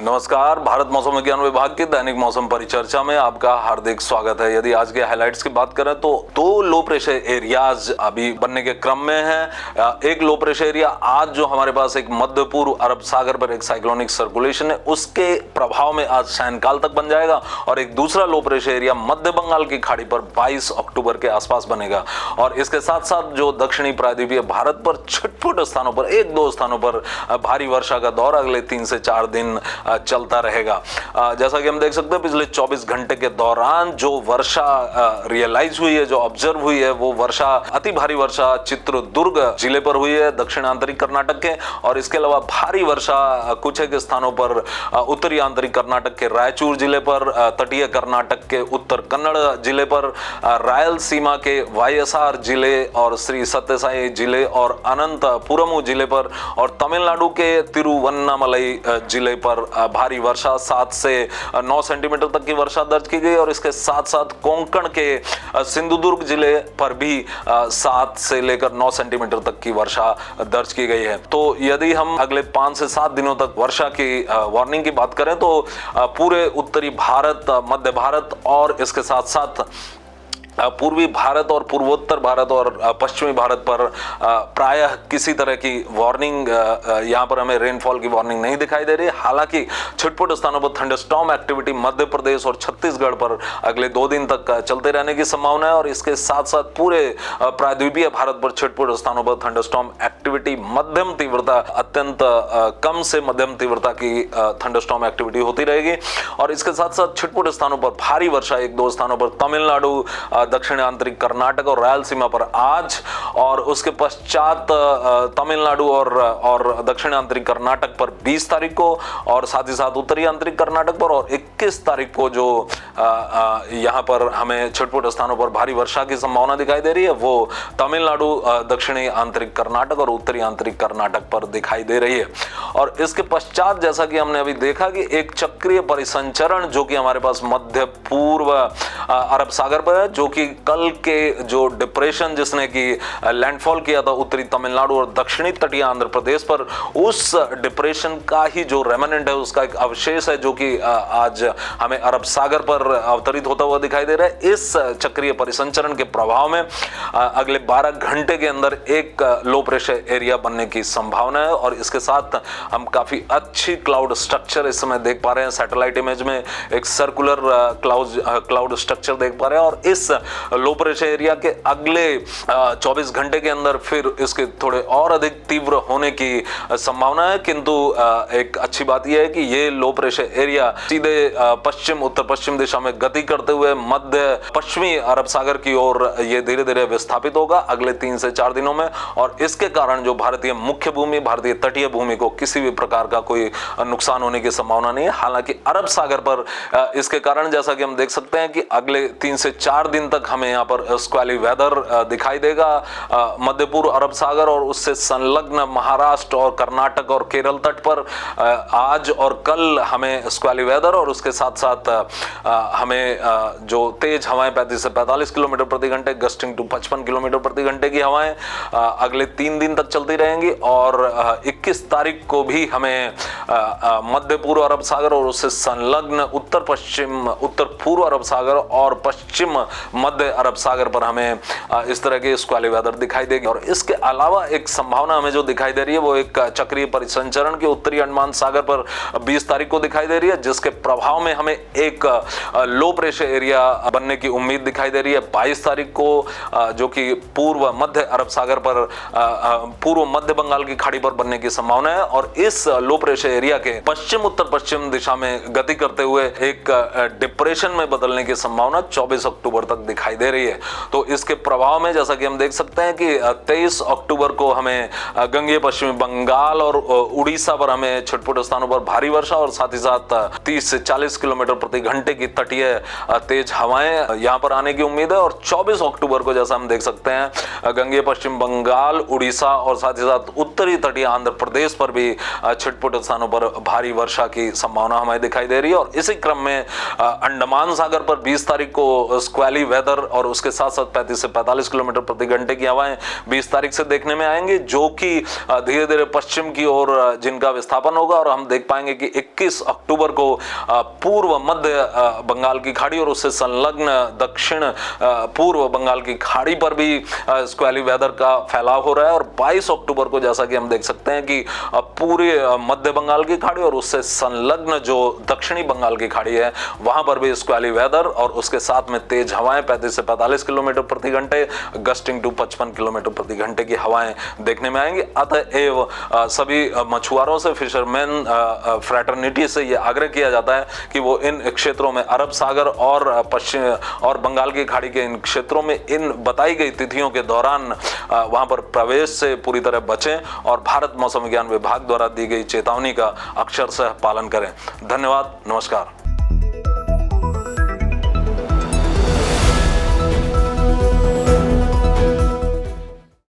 नमस्कार, भारत मौसम विज्ञान विभाग की दैनिक मौसम परिचर्चा में आपका हार्दिक स्वागत है। यदि आज के हाइलाइट्स की बात करें तो दो लो प्रेशर एरियाज अभी बनने के क्रम में हैं। एक लो प्रेशर एरिया आज जो हमारे पास एक मध्य पूर्व अरब सागर पर एक साइक्लोनिक सर्कुलेशन है, उसके प्रभाव में आज सायंकाल तक बन जाएगा और एक दूसरा लो प्रेशर एरिया मध्य बंगाल की खाड़ी पर 22 अक्टूबर के आसपास बनेगा। और इसके साथ साथ जो दक्षिणी प्रायद्वीपीय भारत पर छिटपुट स्थानों पर एक दो स्थानों पर भारी वर्षा का दौर अगले 3 से 4 दिन चलता रहेगा। जैसा कि हम देख सकते हैं पिछले 24 घंटे के दौरान जो वर्षा रियलाइज हुई है, जो ऑब्जर्व हुई है, वो वर्षा अति भारी वर्षा चित्रदुर्ग जिले पर हुई है दक्षिण आंतरिक कर्नाटक के, और इसके अलावा भारी वर्षा कुछ एक स्थानों पर उत्तरी आंतरिक कर्नाटक के रायचूर जिले पर, तटीय कर्नाटक के उत्तर कन्नड़ जिले पर, रायलसीमा के वायएसआर जिले और श्री सत्यसाई जिले और अनंतपुरम जिले पर, और तमिलनाडु के तिरुवन्नामलई जिले पर भारी वर्षा 7 से 9 सेंटीमीटर तक की वर्षा दर्ज की गई। और इसके साथ साथ कोंकण के सिंधुदुर्ग जिले पर भी 7 से लेकर 9 सेंटीमीटर तक की वर्षा दर्ज की गई है। तो यदि हम अगले 5 से 7 दिनों तक वर्षा की वार्निंग की बात करें तो पूरे उत्तरी भारत, मध्य भारत और इसके साथ साथ पूर्वी भारत और पूर्वोत्तर भारत और पश्चिमी भारत पर प्रायः किसी तरह की वार्निंग, यहाँ पर हमें रेनफॉल की वार्निंग नहीं दिखाई दे रही है। हालांकि छिटपुट स्थानों पर थंडरस्टॉर्म एक्टिविटी मध्य प्रदेश और छत्तीसगढ़ पर अगले 2 दिन तक चलते रहने की संभावना है। और इसके साथ साथ पूरे प्रायद्वीपीय भारत पर छिटपुट स्थानों पर थंडरस्टॉर्म एक्टिविटी मध्यम तीव्रता, अत्यंत कम से मध्यम तीव्रता की थंडरस्टॉर्म एक्टिविटी होती रहेगी। और इसके साथ साथ छिटपुट स्थानों पर भारी वर्षा 1-2 स्थानों पर तमिलनाडु, दक्षिण आंतरिक कर्नाटक और रायलसीमा पर आज, और उसके पश्चात तमिलनाडु और दक्षिण आंतरिक कर्नाटक पर 20 तारीख को, और साथ ही साथ उत्तरी आंतरिक कर्नाटक पर, और 21 तारीख को जो यहां पर हमें छिटपुट स्थानों पर भारी वर्षा की संभावना दिखाई दे रही है वो तमिलनाडु, दक्षिणी आंतरिक कर्नाटक और उत्तरी आंतरिक कर्नाटक पर दिखाई दे रही है। और इसके पश्चात जैसा कि हमने अभी देखा कि एक चक्रीय परिसंचरण जो कि हमारे पास मध्य पूर्व अरब सागर पर है, जो कि कल के जो डिप्रेशन जिसने की लैंडफॉल किया था उत्तरी तमिलनाडु और दक्षिणी तटीय आंध्र प्रदेश पर, उस डिप्रेशन का ही जो रेमिनेंट है, उसका एक अवशेष है जो कि आज हमें अरब सागर पर अवतरित होता हुआ दिखाई दे रहा है। इस चक्रीय परिसंचरण के प्रभाव में अगले 12 घंटे के अंदर एक लो प्रेशर एरिया बनने की संभावना है। और इसके साथ हम काफी अच्छी क्लाउड स्ट्रक्चर इस समय देख पा रहे हैं। सैटेलाइट इमेज में एक सर्कुलर क्लाउड स्ट्रक्चर देख पा रहे हैं। और इस लो प्रेशर एरिया के अगले 24 घंटे के अंदर फिर इसके थोड़े और अधिक तीव्र होने की संभावना है। किंतु एक अच्छी बात यह है कि ये लो प्रेशर एरिया सीधे पश्चिम उत्तर पश्चिम दिशा में गति करते हुए मध्य पश्चिमी अरब सागर की ओर ये धीरे धीरे विस्थापित होगा अगले 3 से 4 दिनों में। और इसके कारण जो भारतीय मुख्य भूमि, भारतीय तटीय भूमि को किसी भी प्रकार का कोई नुकसान होने की संभावना नहीं है। हालांकि अरब सागर पर इसके कारण जैसा कि हम देख सकते हैं कि अगले 3 से 4 दिन तक हमें यहाँ पर स्क्वाली वेदर दिखाई देगा। मध्य पूर्व अरब सागर और उससे संलग्न महाराष्ट्र और कर्नाटक और केरल तट पर आज और कल हमें स्क्वाली वेदर, और उसके साथ साथ हमें जो तेज हवाएं 35 से 45 किलोमीटर प्रति घंटे, गस्टिंग टू 55 किलोमीटर प्रति घंटे की हवाएं अगले 3 दिन तक चलती रहेंगी। और 21 तारीख को भी हमें मध्य पूर्व अरब सागर और उससे संलग्न उत्तर पश्चिम, उत्तर पूर्व अरब सागर और पश्चिम मध्य अरब सागर पर हमें इस तरह के स्क्वाली वेदर दिखाई देगी। और इसके अलावा एक संभावना हमें जो दिखाई दे रही है वो एक चक्रीय परिसंचरण के उत्तरी अंडमान सागर पर 20 तारीख को दिखाई दे रही है, जिसके प्रभाव में हमें एक लो प्रेशर एरिया बनने की उम्मीद दिखाई दे रही है 22 तारीख को, जो कि पूर्व मध्य अरब सागर पर, पूर्व मध्य बंगाल की खाड़ी पर बनने की संभावना है। और इस लो प्रेशर एरिया के पश्चिम उत्तर पश्चिम दिशा में गति करते हुए एक डिप्रेशन में बदलने की संभावना 24 अक्टूबर तक दिखाई दे रही है। तो इसके प्रभाव में जैसा कि हम देख सकते हैं कि 23 अक्टूबर को हमें गंगेय पश्चिमी बंगाल और उड़ीसा पर हमें छिटपुट स्थानों पर भारी वर्षा और साथ ही साथ 30 से 40 किलोमीटर प्रति घंटे की तटीय तेज हवाएं यहां पर आने की उम्मीद है। और 24 अक्टूबर को जैसा हम देख सकते हैं गंगेय पश्चिम बंगाल, उड़ीसा और साथ ही साथ उत्तरी तटीय आंध्र प्रदेश पर भी छिटपुट स्थानों पर भारी वर्षा की संभावना हमें दिखाई दे रही है। और इसी क्रम में अंडमान सागर पर 20 तारीख को स्क्वाली वेदर और उसके साथ साथ 35 से 45 किलोमीटर प्रति घंटे की हवाएं 20 तारीख से देखने में आएंगे, जो कि धीरे धीरे पश्चिम की ओर जिनका विस्थापन होगा। और हम देख पाएंगे कि 21 अक्टूबर को पूर्व मध्य बंगाल की खाड़ी और उससे संलग्न दक्षिण पूर्व बंगाल की खाड़ी पर भी स्क्वेली वेदर का फैलाव हो रहा है। और 22 अक्टूबर को जैसा कि हम देख सकते हैं कि पूरे मध्य बंगाल की खाड़ी और उससे संलग्न जो दक्षिणी बंगाल की खाड़ी है वहां पर भी स्क्वेली वेदर और उसके साथ में तेज हवाएं 35 से 45 किलोमीटर प्रति घंटे, गस्टिंग टू 55 किलोमीटर प्रति घंटे की हवाएं देखने में आएंगी। अतएव सभी मछुआरों से, फिशरमैन फ्रेटर्निटी से यह आग्रह किया जाता है कि वो इन क्षेत्रों में, अरब सागर और पश्चिम और बंगाल की खाड़ी के इन क्षेत्रों में इन बताई गई तिथियों के दौरान वहां पर प्रवेश से पूरी तरह बचें और भारत मौसम विज्ञान विभाग द्वारा दी गई चेतावनी का अक्षरशः पालन करें। धन्यवाद, नमस्कार।